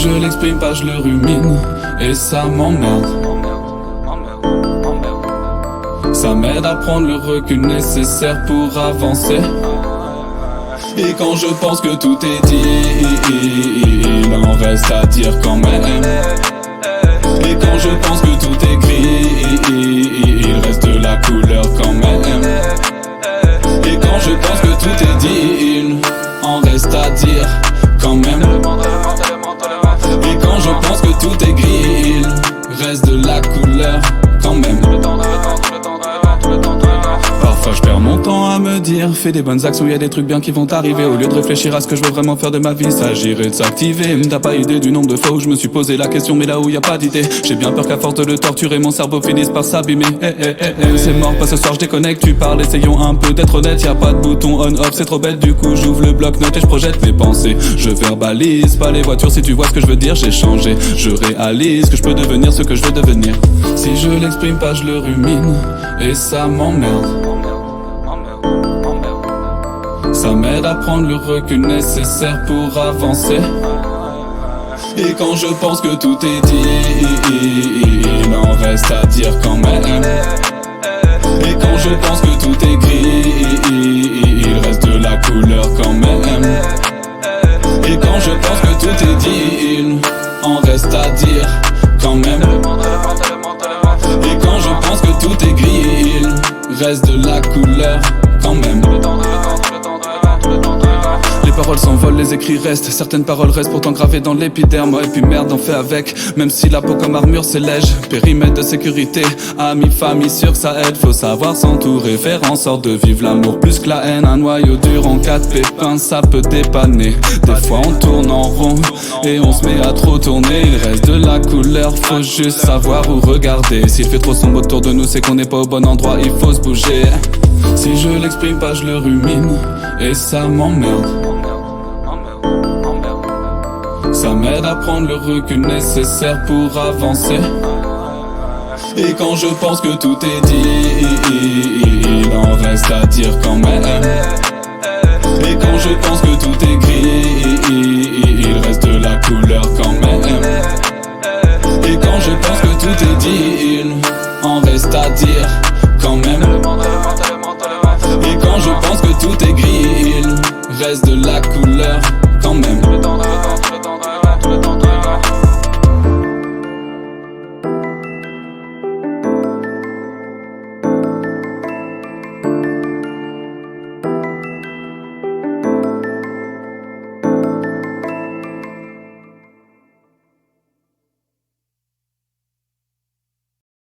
je l'exprime pas, je le rumine, et ça m'emmerde. Ça m'aide à prendre le recul nécessaire pour avancer. Et quand je pense que tout est dit, il en reste à dire quand même. Et quand je pense que tout est gris, il reste de la couleur quand même. Et quand je pense que tout est dit, il en reste à dire quand même. Et quand je pense que tout est gris, il reste de la couleur quand même. Parfois je perds mon temps à me dire, fais des bonnes actions, y a des trucs bien qui vont t'arriver. Au lieu de réfléchir à ce que je veux vraiment faire de ma vie, s'agirait de s'activer. T'as pas idée du nombre de fois où je me suis posé la question, mais là où y a pas d'idée, j'ai bien peur qu'à force de le torturer, mon cerveau finisse par s'abîmer. C'est mort, pas ce soir, je déconnecte, tu parles, essayons un peu d'être honnête. Y'a pas de bouton on-off, c'est trop bête, du coup j'ouvre le bloc-notes et je projette mes pensées. Je verbalise pas les voitures, si tu vois ce que je veux dire, j'ai changé. Je réalise que je peux devenir ce que je veux devenir. Si je l'exprime pas, je le rumine, et ça m'emmerde. Ça m'aide à prendre le recul nécessaire pour avancer. Et quand je pense que tout est dit, il en reste à dire quand même. Et quand je pense que tout est gris, il reste de la couleur quand même. Et quand je pense que tout est dit, il en reste à dire quand même. Et quand je pense que tout est gris, il reste de la couleur quand même. Les paroles s'envolent, les écrits restent. Certaines paroles restent pourtant gravées dans l'épiderme. Et puis merde, on fait avec. Même si la peau comme armure c'est léger. Périmètre de sécurité, amis, famille, sûr que ça aide. Faut savoir s'entourer, faire en sorte de vivre l'amour plus que la haine. Un noyau dur en cas de pépin, ça peut dépanner. Des fois on tourne en rond et on se met à trop tourner. Il reste de la couleur, faut juste savoir où regarder. S'il fait trop sombre autour de nous, c'est qu'on n'est pas au bon endroit, il faut se bouger. Si je l'exprime pas, je le rumine, et ça m'emmerde. Ça m'aide à prendre le recul nécessaire pour avancer. Et quand je pense que tout est dit, il en reste à dire quand même. Et quand je pense que tout est gris, il reste de la couleur quand même. Et quand je pense que tout est dit, il en reste à dire quand même. Et quand je pense que tout est gris, il reste de la couleur quand même.